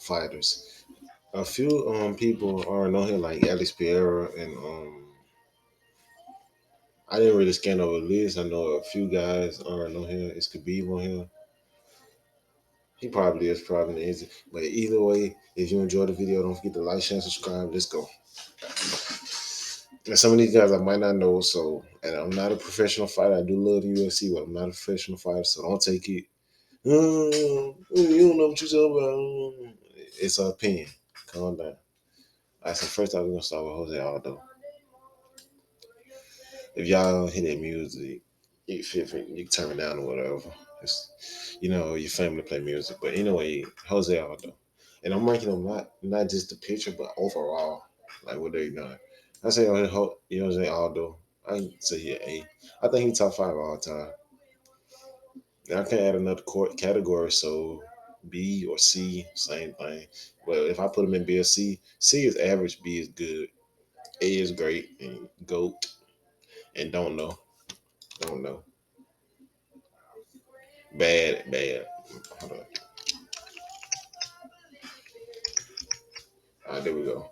Fighters. A few people are on here like Alex Pereira and I didn't really scan over the list. I know a few guys aren't on here. It's Khabib on here. He probably is probably easy. But either way, if you enjoyed the video, don't forget to like, share, and subscribe. Let's go. And some of these guys I might not know, so and I'm not a professional fighter. I do love the UFC, but I'm not a professional fighter, so don't take it. You don't know what you're talking about. It's an opinion. Calm down. I said first I'm gonna start with Jose Aldo. If y'all hear that music, you feel free, you can turn it down or whatever. Your family play music. But anyway, Jose Aldo. And I'm ranking them not just the picture, but overall, like what they done. I say Jose Aldo. I say he A. I think he top five all time. And I can add another court category, so B or C, same thing. Well, if I put him in B or C, C is average, B is good, A is great, and GOAT, and don't know, don't know. Bad, bad. Hold on. All right, there we go.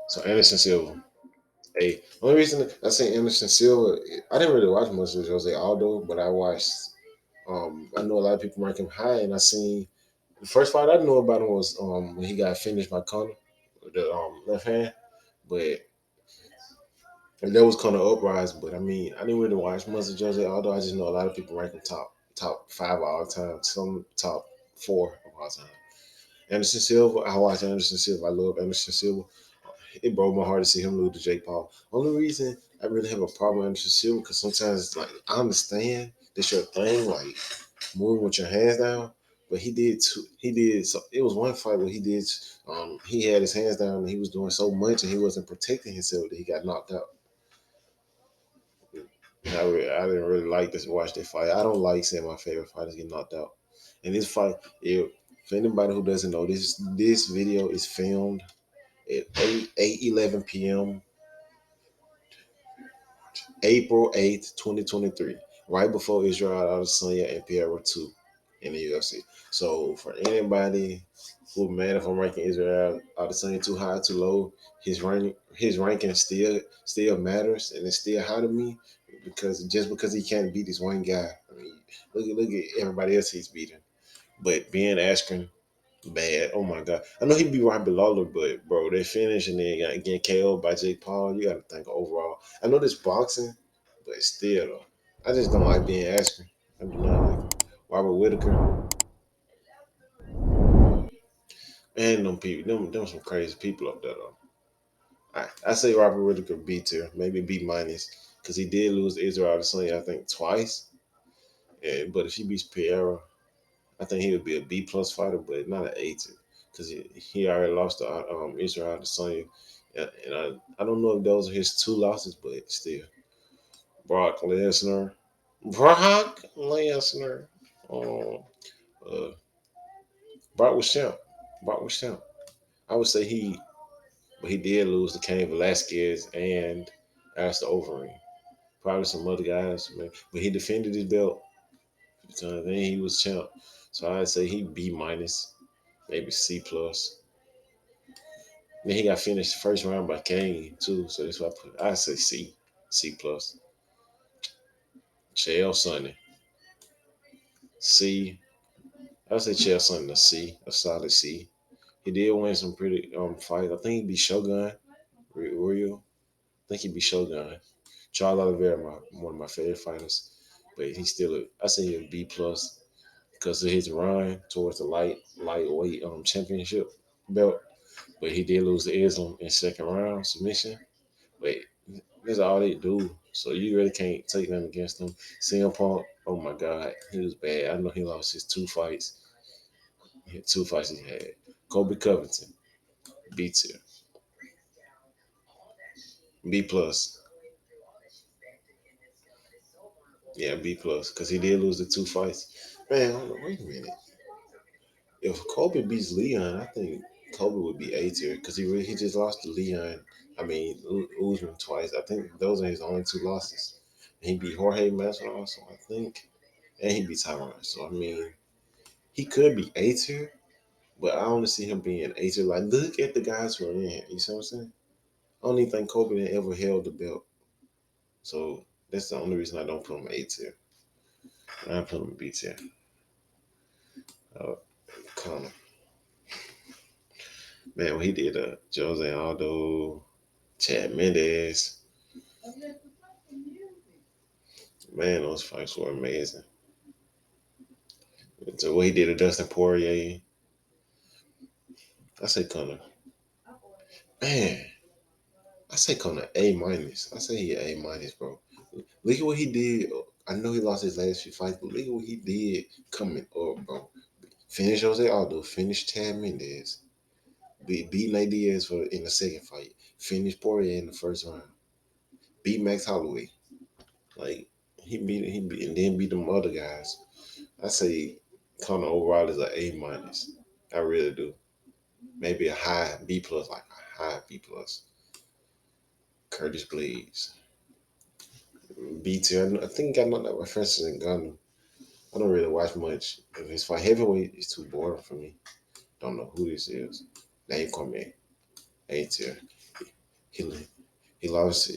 So Anderson Silva. Hey, only reason I say Anderson Silva, I didn't really watch much of Jose Aldo, but I watched. I know a lot of people rank him high, and I seen the first fight I knew about him was when he got finished by Conor, with the left hand. But and that was kind of uprising. But I mean, I didn't really watch much of Jose Aldo. I just know a lot of people rank him top five of all time, some top four of all time. Anderson Silva, I watch Anderson Silva. I love Anderson Silva. It broke my heart to see him lose to Jake Paul. Only reason I really have a problem with Anderson Silva because sometimes it's like I understand that's your thing, like moving with your hands down. But he did too. He did. So it was one fight where he did. He had his hands down and he was doing so much and he wasn't protecting himself that he got knocked out. I didn't really like this watch that fight. I don't like seeing my favorite fighters get knocked out. And this fight, for anybody who doesn't know, this video is filmed at 8:11 p.m. April 8th, 2023, right before Israel Adesanya and Pierre 2 in the UFC. So for anybody who mad if I'm ranking Israel Adesanya too high, too low, his ranking still matters and it's still high to me because just because he can't beat this one guy. I mean, look at everybody else he's beating. But Ben Askren, bad. Oh my god. I know he'd be right below her, but bro, they finish and then getting KO'd by Jake Paul. You gotta think overall. I know this boxing, but still though. I just don't like being Askren. I do not like him. Robert Whitaker. And them people, them some crazy people up there though. I say Robert Whitaker B tier, maybe B minus, because he did lose Israel Adesanya, I think twice. But if he beats Pereira, I think he would be a B plus fighter, but not an A tier, because he already lost to Israel Adesanya, and I don't know if those are his two losses, but still, Brock Lesnar, Brock Lesnar, um, uh, Brock was champ, Brock was champ. I would say but he did lose to Cain Velasquez and Alistair Overeem. Probably some other guys, man. But he defended his belt. So then he was champ. So I'd say he B minus, maybe C plus. Then he got finished first round by Kane too. So that's why I say C, C plus. Chael Sonnen, C. I say Chael Sonnen a C, a solid C. He did win some pretty fights. I think he beat Shogun, Real. I think he beat Shogun. Charles Oliveira, one of my favorite fighters, but he's still I say he's a B plus because of his run towards the lightweight championship belt. But he did lose to Islam in second round submission. But that's all they do. So you really can't take nothing against him. CM Punk, oh my God, he was bad. I know he lost his two fights. He had two fights he had. Kobe Covington, B tier, B plus. Yeah, B plus. Because he did lose the two fights. Man, hold on, wait a minute. If Kobe beats Leon, I think Kobe would be A tier because he just lost to Leon. I mean Usman twice. I think those are his only two losses. And he beat Jorge Masvidal, so I think, and he beat Tyron. So I mean, he could be A tier, But I only see him being A tier. Like, look at the guys who are in here. You see what I'm saying? I don't even think Kobe done ever held the belt. So that's the only reason I don't put him A tier. I put him B tier. Uh, Connor. Man, when he did Jose Aldo, Chad Mendes, man, those fights were amazing. So what he did to Dustin Poirier, I say Connor. Man, I say Connor A minus. I say he A minus, bro. Look at what he did. I know he lost his last few fights, but look at what he did coming up, bro. Finish Jose Aldo, finish Chad Mendes, beat Nate Diaz in the second fight, finish Poirier in the first round, beat Max Holloway. Like and then beat them other guys. I say Conor overall is an A minus. I really do. Maybe a high B plus, like a high B plus. Curtis Blades. B tier. I think I know that references in Gunner. I don't really watch much of his fight. Heavyweight is too boring for me. Don't know who this is. Name Cormier. A tier. He he lost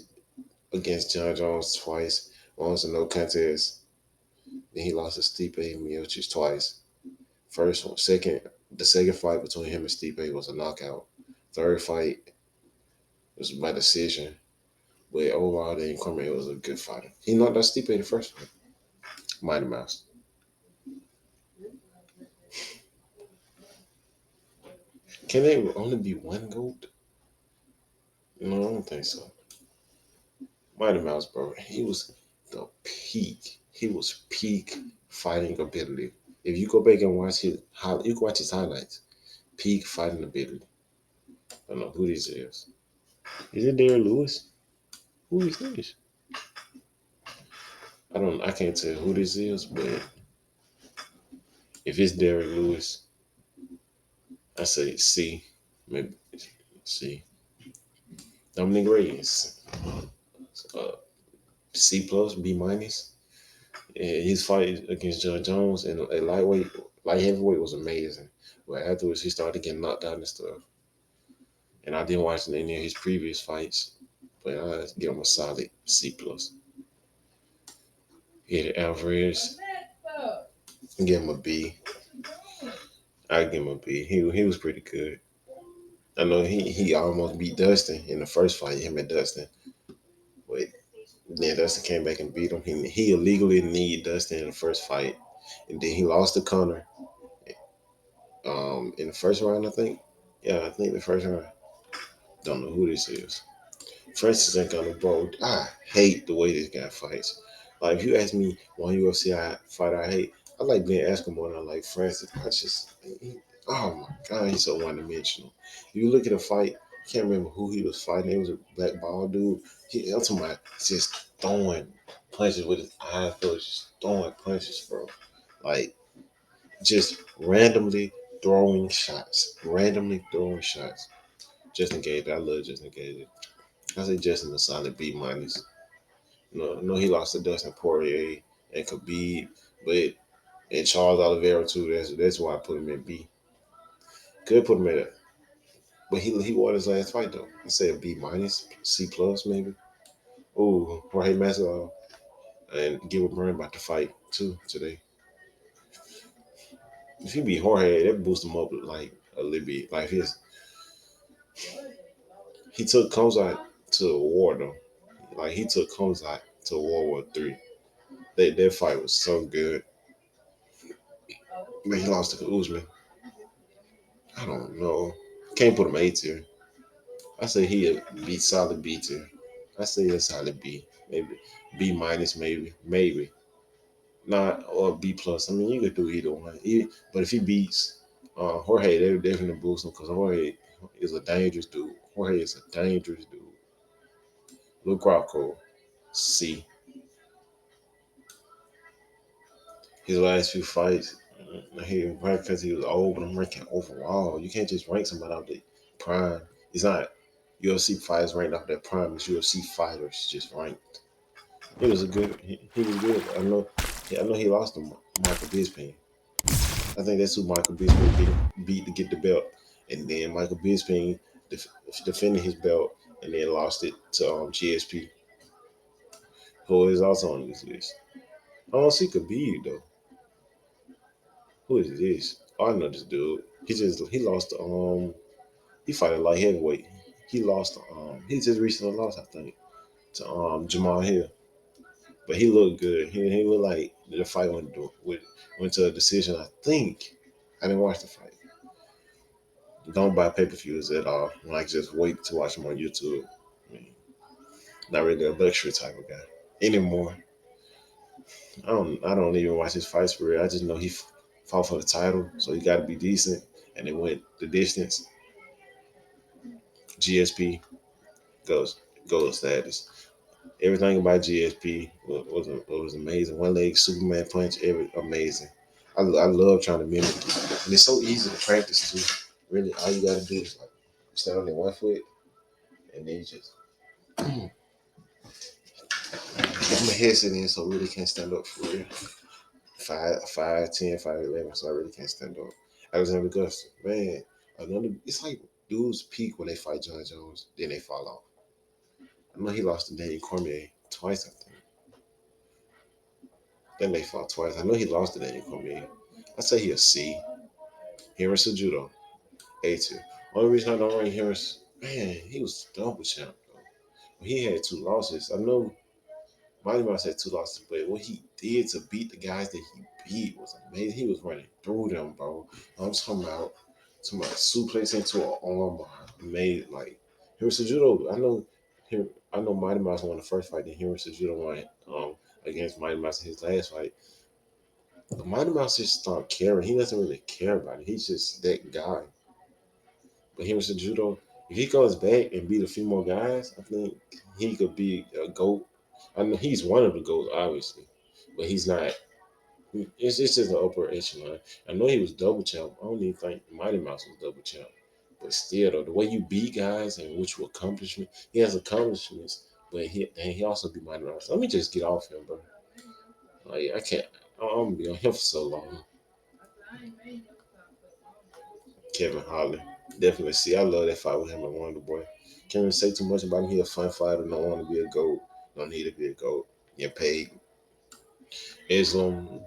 against John Jones twice. Once a no contest. Then he lost to Stipe Miocic twice. First one, the second fight between him and Stipe was a knockout. Third fight was by decision. But overall, then Cormier was a good fighter. He knocked out Stipe in the first fight. Mighty Mouse. Can there only be one GOAT? No, I don't think so. Mighty Mouse, bro. He was the peak. He was peak fighting ability. If you go back and watch you can watch his highlights. Peak fighting ability. I don't know who this is. Is it Derrick Lewis? Who is this? I can't tell who this is, but if it's Derrick Lewis, I say C. Maybe C. Dominic Reyes. Uh, C plus, B minus. And his fight against John Jones and a light heavyweight was amazing. But afterwards, he started getting knocked out and stuff. And I didn't watch any of his previous fights, but I give him a solid C plus. Eddie Alvarez, give him a B. I give him a B. He was pretty good. I know he almost beat Dustin in the first fight, him and Dustin. But then Dustin came back and beat him. He illegally kneed Dustin in the first fight. And then he lost to Connor in the first round, I think. Yeah, I think the first round. Don't know who this is. Francis ain't gonna, bro. I hate the way this guy fights. Like, if you ask me one UFC fighter I hate, I like Ben Askren more than I like Francis. Oh my god, he's so one dimensional. If you look at a fight, I can't remember who he was fighting. It was a black ball dude. I'm talking about just throwing punches with his eyes closed, just throwing punches, bro. Like, just randomly throwing shots. Justin Gage, I love Justin Gage. I say Justin a solid B minus. No, he lost to Dustin Poirier and Khabib, but and Charles Oliveira too. That's why I put him in B. Could put him in a, but he won his last fight though. I say a B minus, C plus maybe. Ooh, Jorge Masvidal and Gilbert Burns about to fight too today. If he beat Jorge, that boost him up like a little bit. Like he took Kozak to a war though. Like he took Kozak to World War III. That fight was so good. But he lost to Usman. I don't know. Can't put him A tier. I say he a B solid B tier. I say a solid B. Maybe B minus maybe. Not or B plus. I mean you could do either one. But if he beats Jorge, they would definitely boost him because Jorge is a dangerous dude. Jorge is a dangerous dude. Luke Rockhold, C. His last few fights, he ranked because he was old, but I'm ranking overall. You can't just rank somebody out the prime. It's not UFC fighters ranked off their prime. It's UFC fighters just ranked. He was good. He was good. I know he lost to Michael Bisping. I think that's who Michael Bisping beat to get the belt, and then Michael Bisping def- defended his belt and then lost it to GSP, who is also on this list. I don't see Khabib though. Who is this? Oh, I know this dude. He lost he fought at light heavyweight. He just recently lost, I think, to Jamal Hill. But he looked good. He looked like the fight went to a decision, I think. I didn't watch the fight. Don't buy pay-per-views at all. Like just wait to watch them on YouTube. I mean, not really a luxury type of guy anymore. I don't even watch his fights for real. I just know fought for the title, so he got to be decent, and it went the distance. GSP goes gold status. Everything about GSP was amazing. One leg Superman punch, amazing. I love trying to mimic it, and it's so easy to practice too. Really, all you gotta do is like stand on your one foot, and then you just get my headset in, so I really can't stand up for real. 5'10", 5'11", so I really can't stand up. Alexander Gustafsson, man, it's like dudes peak when they fight John Jones, then they fall off. I know he lost to Daniel Cormier twice, I think. Then they fought twice. I know he lost to Daniel Cormier. I say he a C. Henry Judo, A tier. Only reason I don't rank Henry, man, he was double champ though. He had two losses. I know Mighty Mouse had two losses, but what he did to beat the guys that he beat was amazing. He was running through them, bro. I'm talking about suplex into an arm, made like Henry Judo. I know Mighty Mouse won the first fight, then Henry Judo won against Mighty Mouse in his last fight. But Mighty Mouse just stopped caring. He doesn't really care about it. He's just that guy. But Henry Judo, if he goes back and beat a few more guys, I think he could be a GOAT. I know he's one of the GOATs, obviously, but he's not. It's just an upper echelon. I know he was double champ. I don't even think Mighty Mouse was double champ. But still, though, the way you beat guys and which accomplishment, he has accomplishments, but he also beat Mighty Mouse. Let me just get off him, bro. Like I can't. I'm gonna be on him for so long. Kevin Holland, definitely. See, I love that fight with him and Wonder Boy. Can't even say too much about him. He a fun fighter. Don't want to be a GOAT. Don't need to be a GOAT. Get paid. Islam.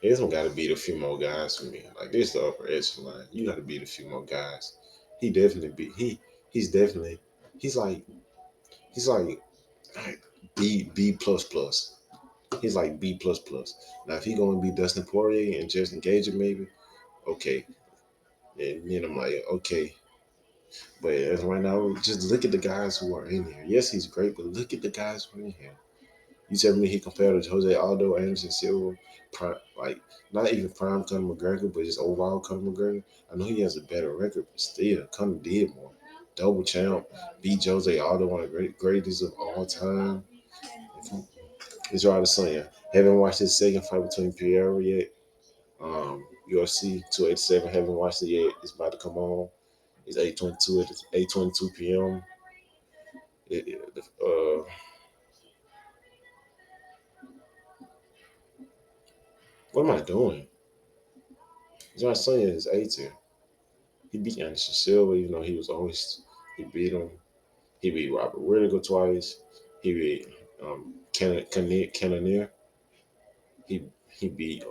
Islam got to beat a few more guys for me. Like this, the upper echelon. You got to beat a few more guys. He definitely beat. He's definitely. He's like he's like B plus plus. He's like B plus plus. Now if he gonna be Dustin Poirier and Justin Gage maybe, okay. And then I'm like, okay. But as right now, just look at the guys who are in here. Yes, he's great, but look at the guys who are in here. You tell me he compared to Jose Aldo, Anderson Silva, prime, like not even prime Conor McGregor, but just overall Conor McGregor. I know he has a better record, but still, Conor did more. Double champ, beat Jose Aldo, one of the greatest of all time. It's right to say, haven't watched his second fight between Pierre yet. UFC 287, haven't watched it yet. It's about to come on. It's 8:22 at 8:22 p.m. Uh, what am I doing? John Cena is A tier. He beat Anderson Silva, even though he beat him. He beat Robert Whittaker twice. He beat Cannonier. He he beat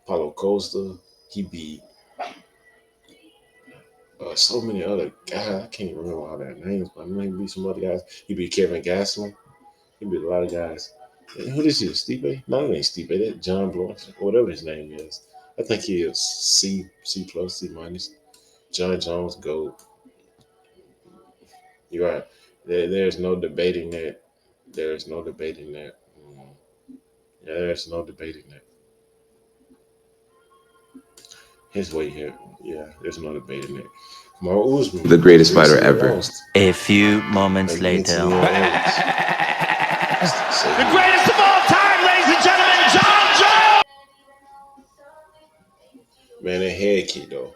Paulo Costa. He beat so many other guys. I can't remember all their names, but I know he beat some other guys. He beat Kevin Gastelum. He beat a lot of guys. And who this is? Stipe? No, it ain't Stipe. That John Blanc, whatever his name is. I think he is C plus, C minus. John Jones, GOAT. You're right. There's no debating that. There's no debating that. Yeah, there's no debating that. His way here. Yeah, there's no debating that. Kamaru Usman, The greatest fighter recently ever. lost. A few moments Like mentally later. ill Evans. So The greatest of all time, ladies and gentlemen, John Jones! man, that head kick though.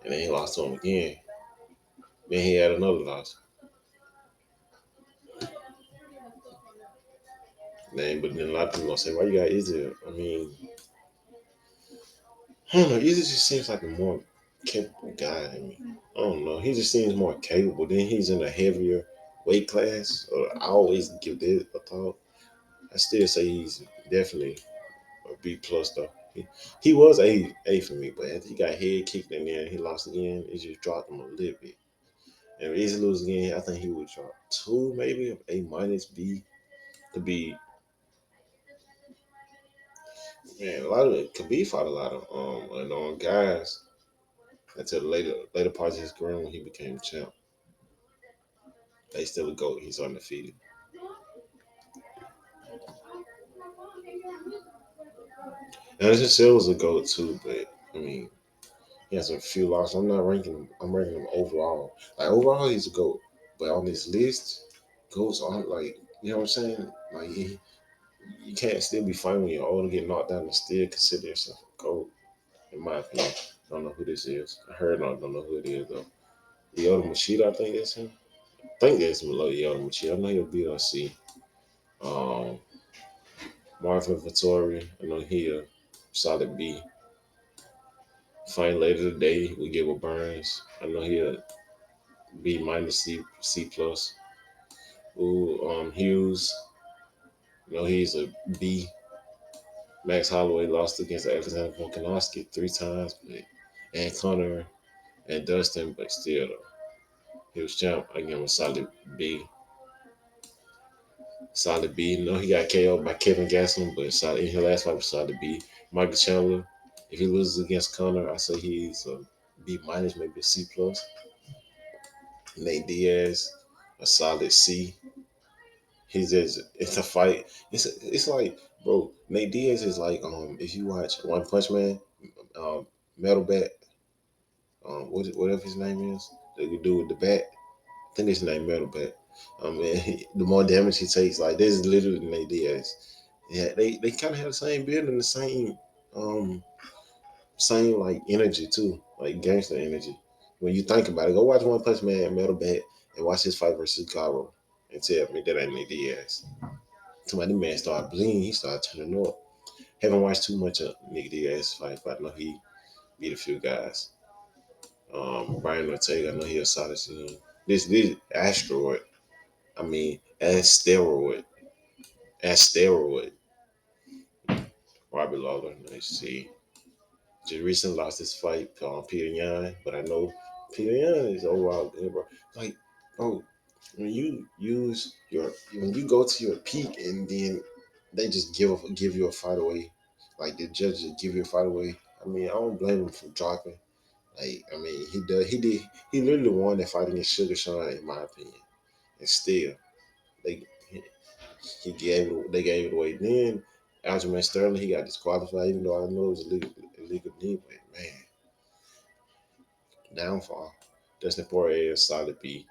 and then he lost to him again. Then he had another loss. But then a lot of people gonna say, "Why you got Izzy?" I mean, I don't know. Izzy just seems like a more capable guy than me. I don't know. He just seems more capable. Then he's in a heavier weight class. I always give this a thought. I still say he's definitely a B plus though. He was A for me, but after he got head kicked and then he lost again, it just dropped him a little bit. And if Izzy lose again, I think he would drop two, maybe A minus B to be. Man, a lot of it could be fought a lot of unknown guys until the later parts of his career when he became champ. They still a GOAT. He's undefeated. Anderson Silva's a GOAT too, but I mean he has a few losses. I'm not ranking him. I'm ranking him overall. Like overall, he's a GOAT, but on this list, GOATs aren't like you know what I'm saying. Like you can't still be fighting when you're old and get knocked down and still consider yourself a GOAT. In my opinion, I don't know who this is. I heard I don't know who it is though. Yoda Machida, I think that's him. I think that's Yoda Machida. I know he'll be on C. Um, Marvin Vittori, I know he a solid B. Fight later today, we get with Burns. I know he a B minus C plus. Ooh, Hughes, you know he's a B. Max Holloway lost against Alexander Volkanovski 3 times, but and Connor and Dustin, but still though, he was champ. I give him a solid B. Solid B. No, he got KO'd by Kevin Gastelum, but solid in his last fight was solid B. Michael Chandler, if he loses against Connor, I say he's a B minus, maybe a C plus. Nate Diaz, a solid C. He's just it's a fight. It's like bro, Nate Diaz is like if you watch One Punch Man, um Metal Bat, whatever his name is, that we do with the bat. I think his name Metal Bat. The more damage he takes, like this is literally Nate Diaz. Yeah, they kind of have the same build and the um same like energy too, like gangster energy. When you think about it, go watch One Punch Man, Metal Bat, and watch his fight versus Garo, and tell me that ain't Nate Diaz. Somebody man started bleeding, he started turning up. Haven't watched too much of Nick Diaz fight, but I know he beat a few guys. Brian Ortega, I know he a solid team. This asteroid, I mean, asteroid. Robbie Lawler, let's see. Just recently lost his fight Peter Yan, but I know Peter Yan is overall good, bro. Like, bro, when you go to your peak and then they just give you a fight away, like the judges give you a fight away. I mean, I don't blame him for dropping. Like, I mean, he literally won that fight against Sugar Sean, in my opinion, and still they they gave it away. Then Aljamain Sterling, he got disqualified, even though I know it was illegal knee, but man, downfall. Dustin Poirier is solid B.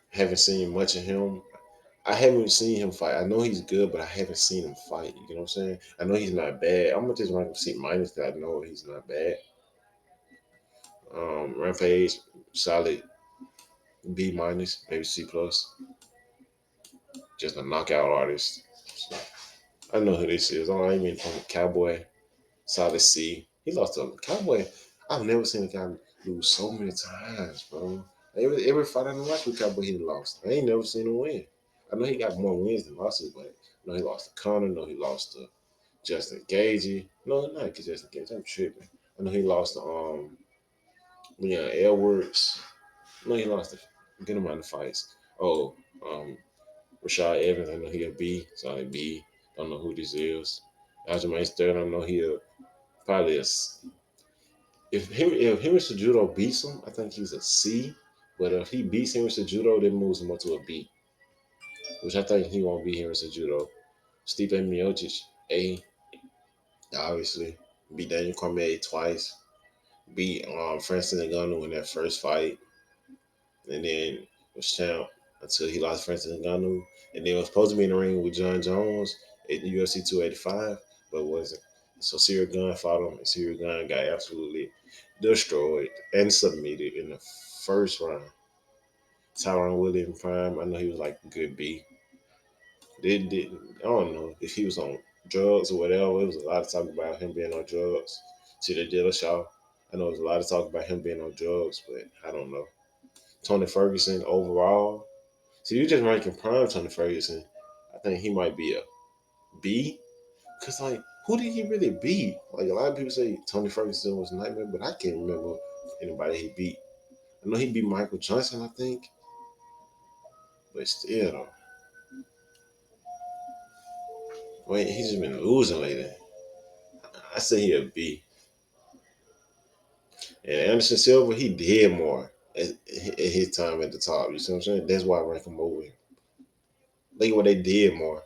Haven't seen much of him. I haven't seen him fight. I know he's good, but I haven't seen him fight. You know what I'm saying? I know he's not bad. I'm gonna just rank him C minus because I know he's not bad. Rampage, solid B minus, maybe C plus. Just a knockout artist. So, I know who this is. I mean, Cowboy, solid C. He lost to Cowboy. I've never seen a guy lose so many times, bro. Every fight I watched with Cowboy, he lost. I ain't never seen him win. I know he got more wins than losses, but I know he lost to Conor. I know he lost to Justin Gagey. No, not Justin Gagey. I'm tripping. I know he lost to Leon Edwards. I know he lost to good amount of fights. Oh, Rashad Evans. I know he a B. Solid B. Don't know who this is. Aljamain Sterling. I know he probably if Henry Cejudo beats him, I think he's a C. But if he beats Henry Cejudo, then moves him up to a B, which I think he won't beat Henry Cejudo. Stipe Miocic, A, obviously. Beat Daniel Cormier twice. Beat Francis Ngannou in that first fight, and then was champ until he lost Francis Ngannou, and then was supposed to be in the ring with John Jones at the UFC 285, but wasn't. So Cyril Gunn fought him, and Cyril Gunn got absolutely destroyed and submitted in the first round. Tyron William Prime, I know he was like a good B. Did I don't know if he was on drugs or whatever. It was a lot of talk about him being on drugs. See the Dillashaw. I know there's a lot of talk about him being on drugs, but I don't know. Tony Ferguson overall. See, you just ranking prime Tony Ferguson. I think he might be a B. Cause like, who did he really beat? Like a lot of people say Tony Ferguson was a nightmare, but I can't remember anybody he beat. I know he beat Michael Johnson, I think, but still, wait, he's just been losing lately. I say he a B. And Anderson Silva, he did more at his time at the top. You see what I'm saying? That's why I rank him over him. Look at what they did more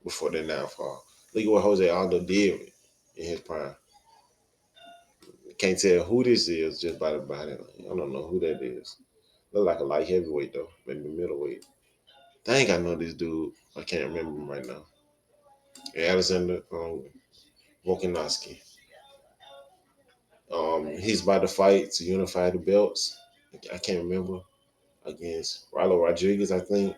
before their downfall. Look at what Jose Aldo did in his prime. Can't tell who this is just by the body. I don't know who that is. Look like a light heavyweight though, maybe middleweight. Dang, I know this dude. I can't remember him right now. Alexander Volkanovski. He's about to fight to unify the belts. I can't remember against Rilo Rodriguez. I think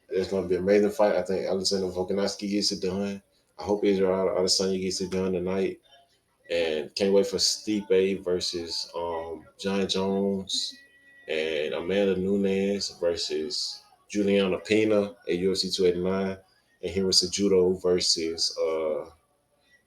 it's going to be an amazing fight. I think Alexander Volkanovski gets it done. I hope Israel Adesanya gets it done tonight. And can't wait for Stipe versus John Jones and Amanda Nunes versus Juliana Pena at UFC 289 and Henry Cejudo versus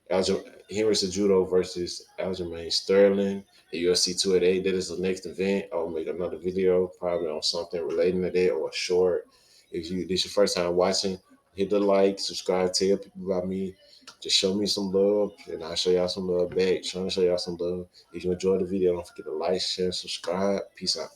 Henry Cejudo versus Aljamain Sterling at UFC 288. That is the next event. I'll make another video probably on something relating to that or a short. If you this your first time watching, hit the like, subscribe, tell people about me. Just show me some love, and I'll show y'all some love back. Trying to show y'all some love. If you enjoyed the video, don't forget to like, share, subscribe. Peace out.